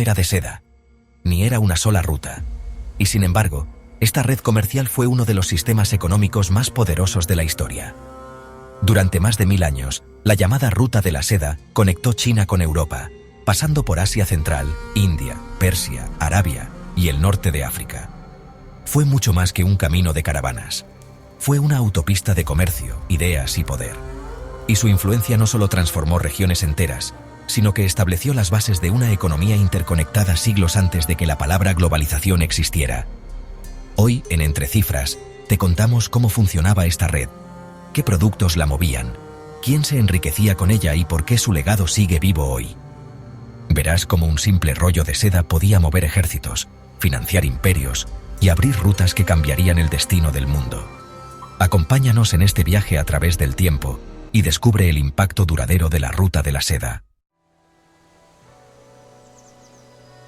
era de seda, ni era una sola ruta. Y sin embargo, esta red comercial fue uno de los sistemas económicos más poderosos de la historia. Durante más de 1000 años, la llamada Ruta de la Seda conectó China con Europa, pasando por Asia Central, India, Persia, Arabia y el norte de África. Fue mucho más que un camino de caravanas. Fue una autopista de comercio, ideas y poder. Y su influencia no solo transformó regiones enteras, sino que estableció las bases de una economía interconectada siglos antes de que la palabra globalización existiera. Hoy, en Entre Cifras, te contamos cómo funcionaba esta red, qué productos la movían, quién se enriquecía con ella y por qué su legado sigue vivo hoy. Verás cómo un simple rollo de seda podía mover ejércitos, financiar imperios y abrir rutas que cambiarían el destino del mundo. Acompáñanos en este viaje a través del tiempo y descubre el impacto duradero de la Ruta de la Seda.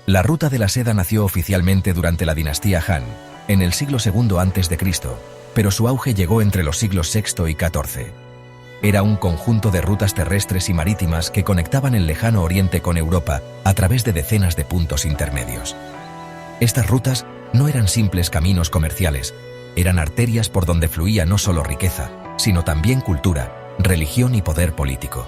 La Ruta de la Seda nació oficialmente durante la dinastía Han, en el siglo II a.C., pero su auge llegó entre los siglos VI y XIV. Era un conjunto de rutas terrestres y marítimas que conectaban el lejano Oriente con Europa a través de decenas de puntos intermedios. Estas rutas no eran simples caminos comerciales, eran arterias por donde fluía no solo riqueza, sino también cultura, religión y poder político.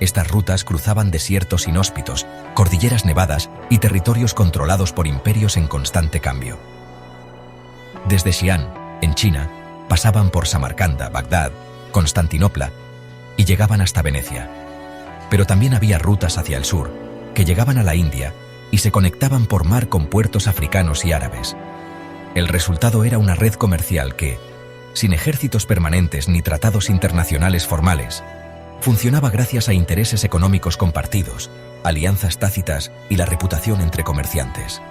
Estas rutas cruzaban desiertos inhóspitos, cordilleras nevadas y territorios controlados por imperios en constante cambio. Desde Xi'an, en China, pasaban por Samarcanda, Bagdad, Constantinopla y llegaban hasta Venecia. Pero también había rutas hacia el sur, que llegaban a la India y se conectaban por mar con puertos africanos y árabes. El resultado era una red comercial que, sin ejércitos permanentes ni tratados internacionales formales, funcionaba gracias a intereses económicos compartidos, alianzas tácitas y la reputación entre comerciantes.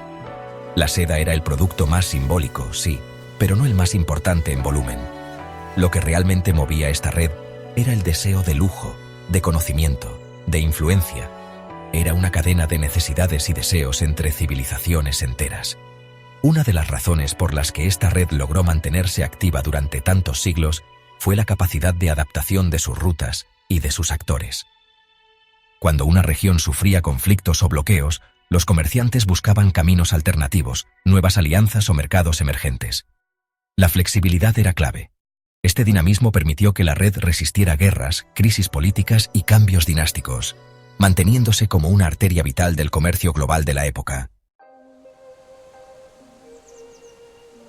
La seda era el producto más simbólico, sí, pero no el más importante en volumen. Lo que realmente movía esta red era el deseo de lujo, de conocimiento, de influencia. Era una cadena de necesidades y deseos entre civilizaciones enteras. Una de las razones por las que esta red logró mantenerse activa durante tantos siglos fue la capacidad de adaptación de sus rutas y de sus actores. Cuando una región sufría conflictos o bloqueos, los comerciantes buscaban caminos alternativos, nuevas alianzas o mercados emergentes. La flexibilidad era clave. Este dinamismo permitió que la red resistiera guerras, crisis políticas y cambios dinásticos, manteniéndose como una arteria vital del comercio global de la época.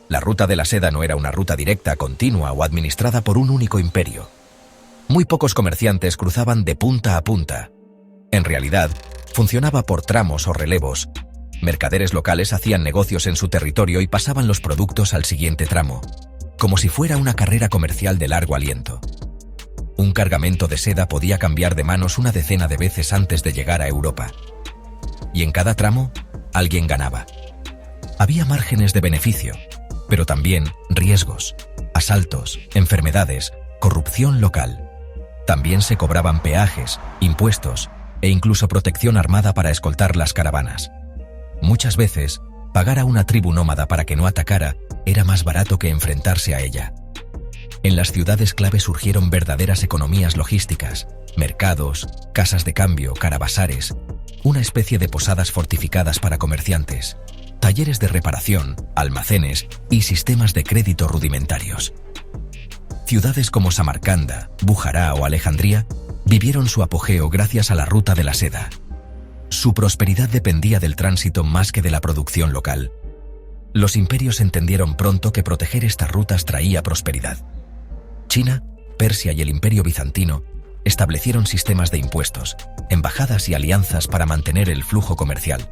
La Ruta de la Seda no era una ruta directa, continua o administrada por un único imperio. Muy pocos comerciantes cruzaban de punta a punta. En realidad, funcionaba por tramos o relevos. Mercaderes locales hacían negocios en su territorio y pasaban los productos al siguiente tramo, como si fuera una carrera comercial de largo aliento. Un cargamento de seda podía cambiar de manos una decena de veces antes de llegar a Europa. Y en cada tramo, alguien ganaba. Había márgenes de beneficio, pero también riesgos, asaltos, enfermedades, corrupción local. También se cobraban peajes, impuestos e incluso protección armada para escoltar las caravanas. Muchas veces, pagar a una tribu nómada para que no atacara era más barato que enfrentarse a ella. En las ciudades clave surgieron verdaderas economías logísticas, mercados, casas de cambio, caravasares, una especie de posadas fortificadas para comerciantes, talleres de reparación, almacenes y sistemas de crédito rudimentarios. Ciudades como Samarcanda, Bujará o Alejandría vivieron su apogeo gracias a la Ruta de la Seda. Su prosperidad dependía del tránsito más que de la producción local. Los imperios entendieron pronto que proteger estas rutas traía prosperidad. China, Persia y el Imperio Bizantino establecieron sistemas de impuestos, embajadas y alianzas para mantener el flujo comercial.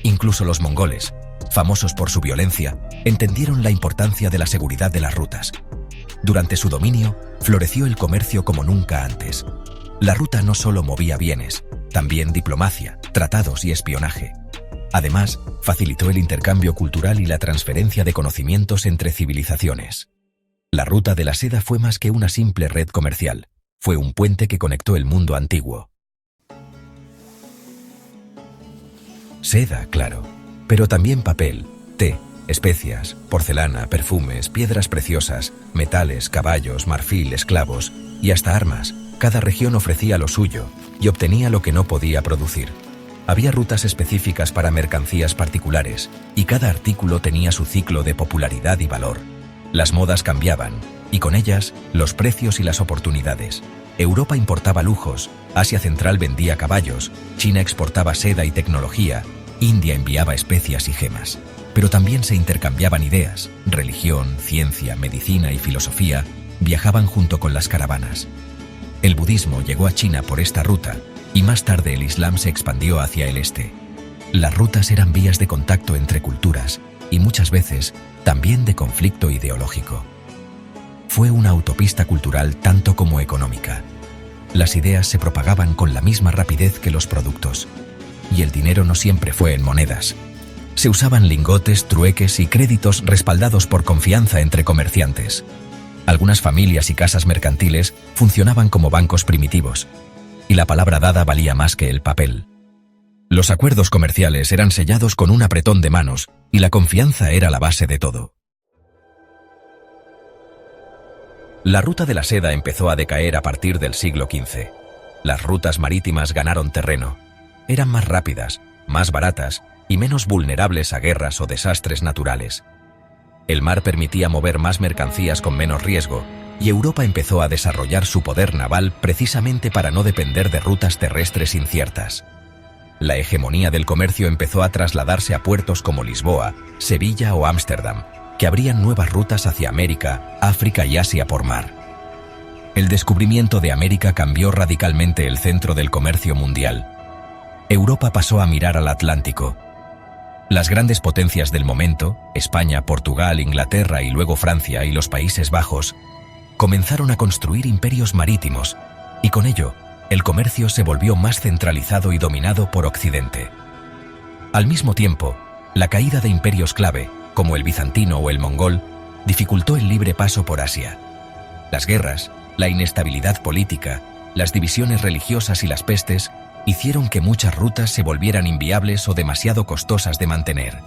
Incluso los mongoles, famosos por su violencia, entendieron la importancia de la seguridad de las rutas. Durante su dominio, floreció el comercio como nunca antes. La ruta no solo movía bienes, también diplomacia, tratados y espionaje. Además, facilitó el intercambio cultural y la transferencia de conocimientos entre civilizaciones. La Ruta de la Seda fue más que una simple red comercial. Fue un puente que conectó el mundo antiguo. Seda, claro, pero también papel, té, especias, porcelana, perfumes, piedras preciosas, metales, caballos, marfil, esclavos y hasta armas. Cada región ofrecía lo suyo y obtenía lo que no podía producir. Había rutas específicas para mercancías particulares, y cada artículo tenía su ciclo de popularidad y valor. Las modas cambiaban, y con ellas, los precios y las oportunidades. Europa importaba lujos, Asia Central vendía caballos, China exportaba seda y tecnología, India enviaba especias y gemas. Pero también se intercambiaban ideas, religión, ciencia, medicina y filosofía viajaban junto con las caravanas. El budismo llegó a China por esta ruta, y más tarde el Islam se expandió hacia el este. Las rutas eran vías de contacto entre culturas, y muchas veces también de conflicto ideológico. Fue una autopista cultural tanto como económica. Las ideas se propagaban con la misma rapidez que los productos, y el dinero no siempre fue en monedas. Se usaban lingotes, trueques y créditos respaldados por confianza entre comerciantes. Algunas familias y casas mercantiles funcionaban como bancos primitivos, y la palabra dada valía más que el papel. Los acuerdos comerciales eran sellados con un apretón de manos, y la confianza era la base de todo. La ruta de la seda empezó a decaer a partir del siglo XV. Las rutas marítimas ganaron terreno. Eran más rápidas, más baratas y menos vulnerables a guerras o desastres naturales. El mar permitía mover más mercancías con menos riesgo, y Europa empezó a desarrollar su poder naval precisamente para no depender de rutas terrestres inciertas. La hegemonía del comercio empezó a trasladarse a puertos como Lisboa, Sevilla o Ámsterdam, que abrían nuevas rutas hacia América, África y Asia por mar. El descubrimiento de América cambió radicalmente el centro del comercio mundial. Europa pasó a mirar al Atlántico. Las grandes potencias del momento, España, Portugal, Inglaterra y luego Francia y los Países Bajos, comenzaron a construir imperios marítimos, y con ello, el comercio se volvió más centralizado y dominado por Occidente. Al mismo tiempo, la caída de imperios clave, como el bizantino o el mongol, dificultó el libre paso por Asia. Las guerras, la inestabilidad política, las divisiones religiosas y las pestes hicieron que muchas rutas se volvieran inviables o demasiado costosas de mantener.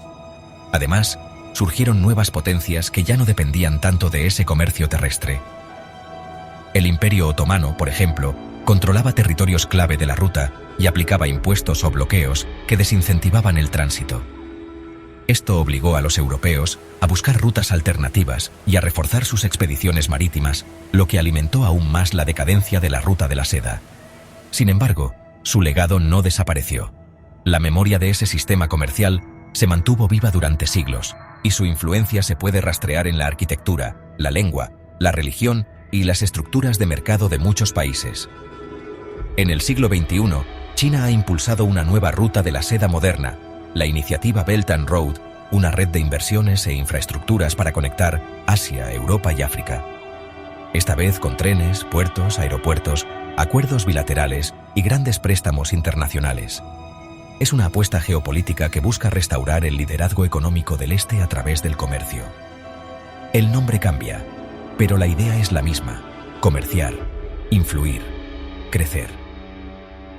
Además, surgieron nuevas potencias que ya no dependían tanto de ese comercio terrestre. El Imperio Otomano, por ejemplo, controlaba territorios clave de la ruta y aplicaba impuestos o bloqueos que desincentivaban el tránsito. Esto obligó a los europeos a buscar rutas alternativas y a reforzar sus expediciones marítimas, lo que alimentó aún más la decadencia de la ruta de la seda. Sin embargo, su legado no desapareció. La memoria de ese sistema comercial se mantuvo viva durante siglos, y su influencia se puede rastrear en la arquitectura, la lengua, la religión y las estructuras de mercado de muchos países. En el siglo XXI, China ha impulsado una nueva ruta de la seda moderna, la iniciativa Belt and Road, una red de inversiones e infraestructuras para conectar Asia, Europa y África. Esta vez con trenes, puertos, aeropuertos, acuerdos bilaterales y grandes préstamos internacionales. Es una apuesta geopolítica que busca restaurar el liderazgo económico del Este a través del comercio. El nombre cambia, pero la idea es la misma: comerciar, influir, crecer.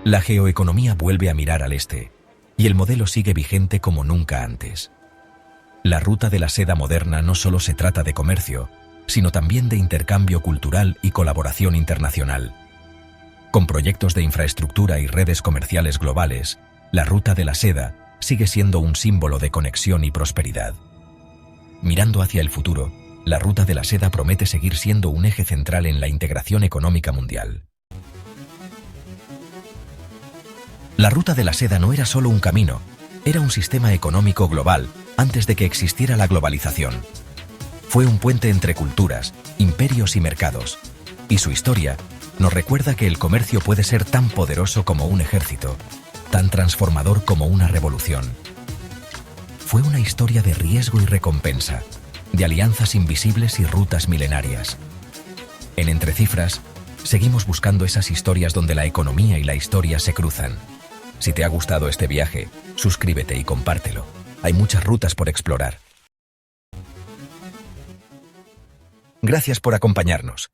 La geoeconomía vuelve a mirar al Este, y el modelo sigue vigente como nunca antes. La ruta de la seda moderna no solo se trata de comercio, sino también de intercambio cultural y colaboración internacional. Con proyectos de infraestructura y redes comerciales globales, la ruta de la seda sigue siendo un símbolo de conexión y prosperidad. Mirando hacia el futuro, la ruta de la seda promete seguir siendo un eje central en la integración económica mundial. La ruta de la seda no era solo un camino, era un sistema económico global antes de que existiera la globalización. Fue un puente entre culturas, imperios y mercados, y su historia nos recuerda que el comercio puede ser tan poderoso como un ejército, tan transformador como una revolución. Fue una historia de riesgo y recompensa, de alianzas invisibles y rutas milenarias. En Entre Cifras, seguimos buscando esas historias donde la economía y la historia se cruzan. Si te ha gustado este viaje, suscríbete y compártelo. Hay muchas rutas por explorar. Gracias por acompañarnos.